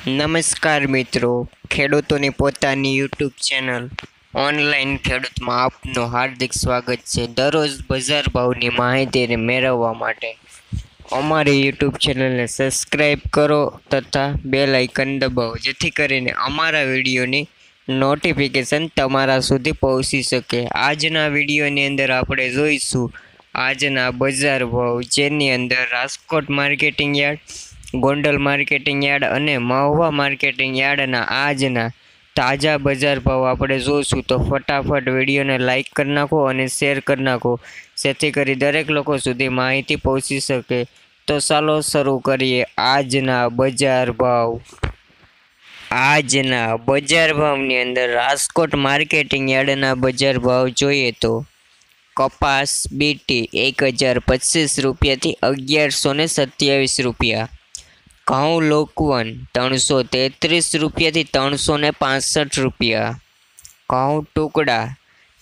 નમસ્કાર મિત્રો, ખેડૂતોની પોતાની યુટ્યુબ ચેનલ ઓનલાઈન ખેડૂતમાં આપનું હાર્દિક સ્વાગત છે। દરરોજ બજાર ભાવની માહિતી મેળવવા માટે અમારી યુટ્યુબ ચેનલને સબસ્ક્રાઈબ કરો તથા બેલ આઇકન દબાવો, જેથી કરીને અમારા વિડીયોની નોટિફિકેશન તમારા સુધી પહોંચી શકે। આજના વિડીયોની અંદર આપણે જોઈશું આજના બજાર ભાવ, જેની અંદર Rajkot marketing yard, Gondal marketing yard અને મહુવા માર્કેટિંગ યાર્ડના આજના તાજા બજાર ભાવ આપણે જોઈશું। તો ફટાફટ વિડીયોને લાઈક કરી નાખો અને શેર કરી નાખો, જેથી કરી દરેક લોકો સુધી માહિતી પહોંચી શકે। તો ચાલો શરૂ કરીએ આજના બજાર ભાવ। આજના બજાર ભાવની અંદર રાજકોટ માર્કેટિંગ યાર્ડના બજાર ભાવ જોઈએ તો કપાસ બીટી 1025 રૂપિયાથી 1127 રૂપિયા, ઘઉં લોકવન 333 રૂપિયાથી 365 રૂપિયા, ઘઉં ટુકડા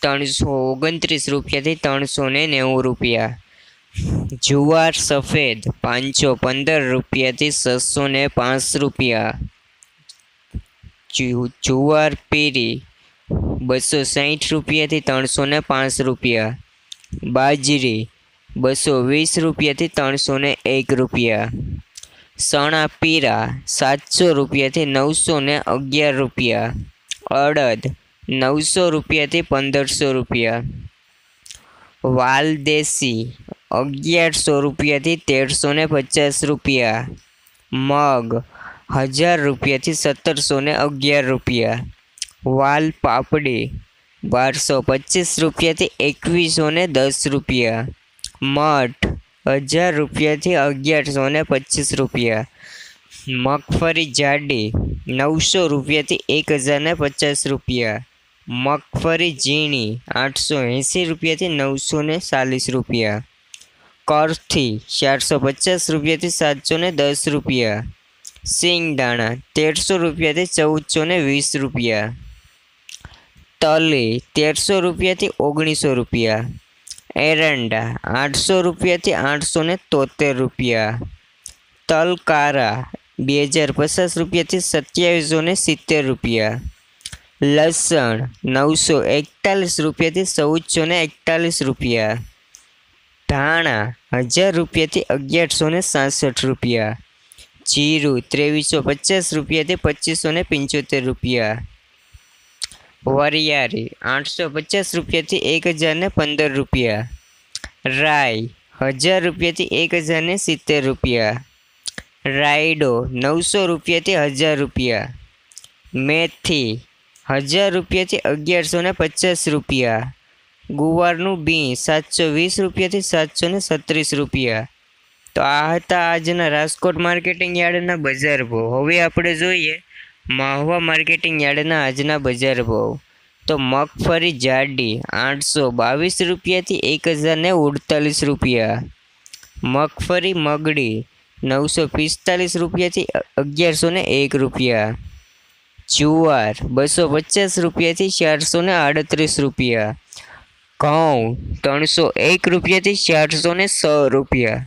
329 રૂપિયાથી 390 રૂપિયા, જુવાર સફેદ 515 રૂપિયાથી 605 રૂપિયા, જુવાર પીરી 260 રૂપિયાથી 305 રૂપિયા, બાજરી 220 રૂપિયાથી 301 રૂપિયા, ચણા પીરા 700 રૂપિયાથી 911 રૂપિયા, અડદ 900 રૂપિયાથી 1500 રૂપિયા, વાલદેશી 1100 રૂપિયાથી 1350 રૂપિયા, મગ 1000 રૂપિયાથી 1711 રૂપિયા, વાલ પાપડી 1225 રૂપિયાથી 2110 રૂપિયા, મઠ 1000 રૂપિયાથી 1125 રૂપિયા, મગફળી જાડી 900 રૂપિયાથી 1050 રૂપિયા, મગફળી ઝીણી 880 રૂપિયાથી 940 રૂપિયા, કરથી 450 રૂપિયાથી 710 રૂપિયા, સિંગદાણા 1300 રૂપિયાથી 1420 રૂપિયા, તલી 1300 રૂપિયાથી 1900 રૂપિયા, એરંડા 800 રૂપિયાથી 873 રૂપિયા, તલ કારા 2050 રૂપિયાથી 2770 રૂપિયા, લસણ 941 રૂપિયાથી 1441 રૂપિયા, ધાણા 1000 રૂપિયાથી 1167 રૂપિયા, જીરું 2350 રૂપિયાથી 2575 રૂપિયા, વરિયાળી 850 રૂપિયાથી 1015 રૂપિયા, રાઈ 1000 રૂપિયાથી 1070 રૂપિયા, રાયડો 900 રૂપિયાથી 1000 રૂપિયા, મેથી 1000 રૂપિયાથી 1150 રૂપિયા, ગુવારનું બી 720 રૂપિયાથી 736 રૂપિયા। તો આ હતા આજના રાજકોટ માર્કેટિંગ યાર્ડના બજાર ભાવ। હવે આપણે જોઈએ મહુવા માર્કેટિંગ યાર્ડના આજના બજાર ભાવ। તો મગફળી જાડી 822 રૂપિયાથી 1048 રૂપિયા, મગફળી મગડી 945 રૂપિયાથી 1101 રૂપિયા, જુવાર 250 રૂપિયાથી 438 રૂપિયા, ઘઉં 301 રૂપિયાથી 406 રૂપિયા,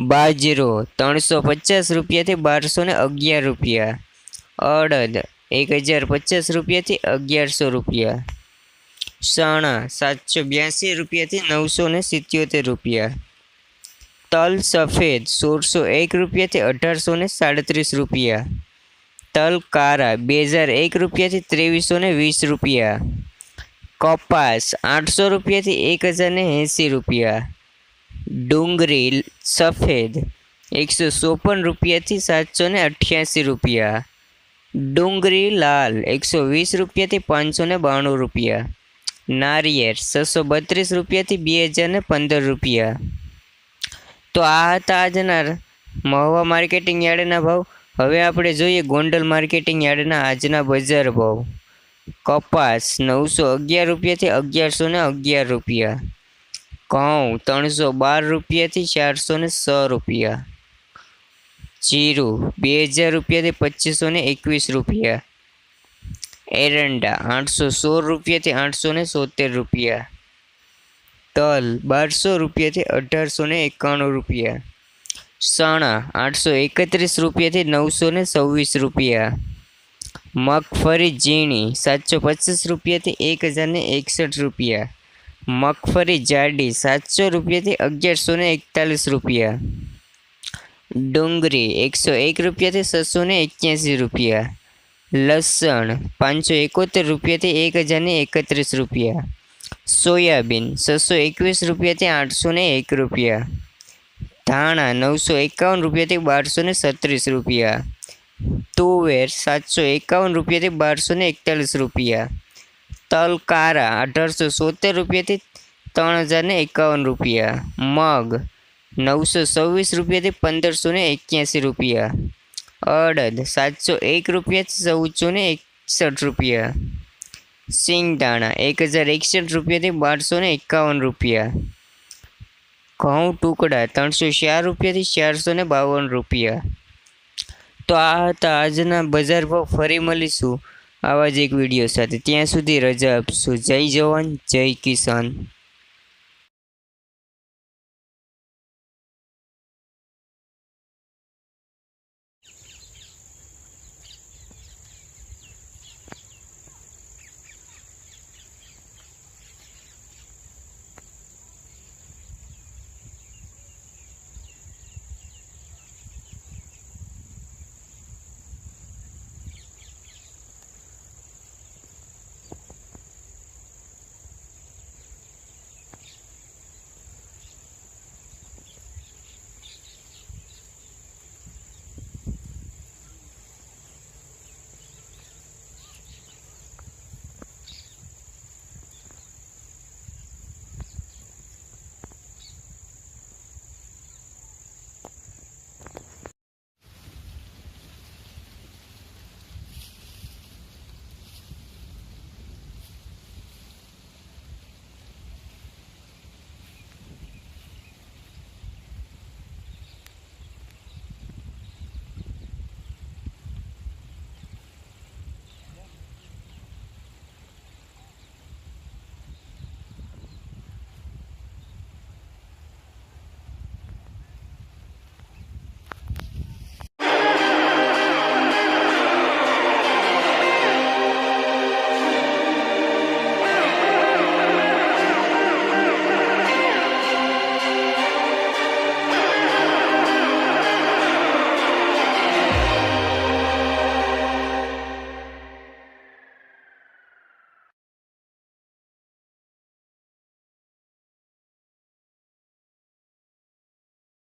બાજરો 350 રૂપિયાથી 1211 રૂપિયા, અડદ 1050 રૂપિયાથી 1100 રૂપિયા, ચણા 782 રૂપિયાથી 977 રૂપિયા, તલ સફેદ 1601 રૂપિયાથી 1837 રૂપિયા, તલ કારા 2001 રૂપિયાથી 2320 રૂપિયા, કપાસ 800 રૂપિયાથી 1080 રૂપિયા, ડુંગળી સફેદ 154 રૂપિયાથી 788 રૂપિયા, ડુંગળી લાલ 120 રૂપિયાથી 592 રૂપિયા, નારિયેળ 632 રૂપિયાથી 2015 રૂપિયા। તો આ હતા આજના મહુવા માર્કેટિંગ યાર્ડના ભાવ। હવે આપણે જોઈએ ગોંડલ માર્કેટિંગ યાર્ડના આજના બજાર ભાવ। કપાસ 911 રૂપિયાથી 1111 રૂપિયા, ઘઉં 312 રૂપિયાથી 406 રૂપિયા, જીરું 2000 રૂપિયાથી 2521 રૂપિયા, એરંડા 816 રૂપિયાથી 870 રૂપિયા, તલ 1200 રૂપિયાથી 1891 રૂપિયા, ચણા 831 રૂપિયાથી 926 રૂપિયા, મગફળી ઝીણી 725 રૂપિયાથી 1061 રૂપિયા, મગફળી જાડી 700 રૂપિયાથી 1141 રૂપિયા, ડુંગળી 101 રૂપિયાથી 681 રૂપિયા, લસણ 571 રૂપિયાથી 1031 રૂપિયા, સોયાબીન 621 રૂપિયાથી 801 રૂપિયા, ધાણા 951 રૂપિયાથી 1236 રૂપિયા, તુવેર 751 રૂપિયાથી 1241 રૂપિયા, તલ કારા 1870 રૂપિયાથી 3051 રૂપિયા, મગ 926 રૂપિયાથી 1581 રૂપિયા, અડદ 701 રૂપિયાથી 1461 રૂપિયા, સિંગદાણા 1061 રૂપિયાથી 1251 રૂપિયા, ઘઉં ટુકડા 304 રૂપિયાથી 452 રૂપિયા। તો આ હતા આજના બજાર ભાવ। ફરી મળીશું આવા જ એક વિડીયો સાથે, ત્યાં સુધી રજા આપશો। જય જવાન જય કિસાન।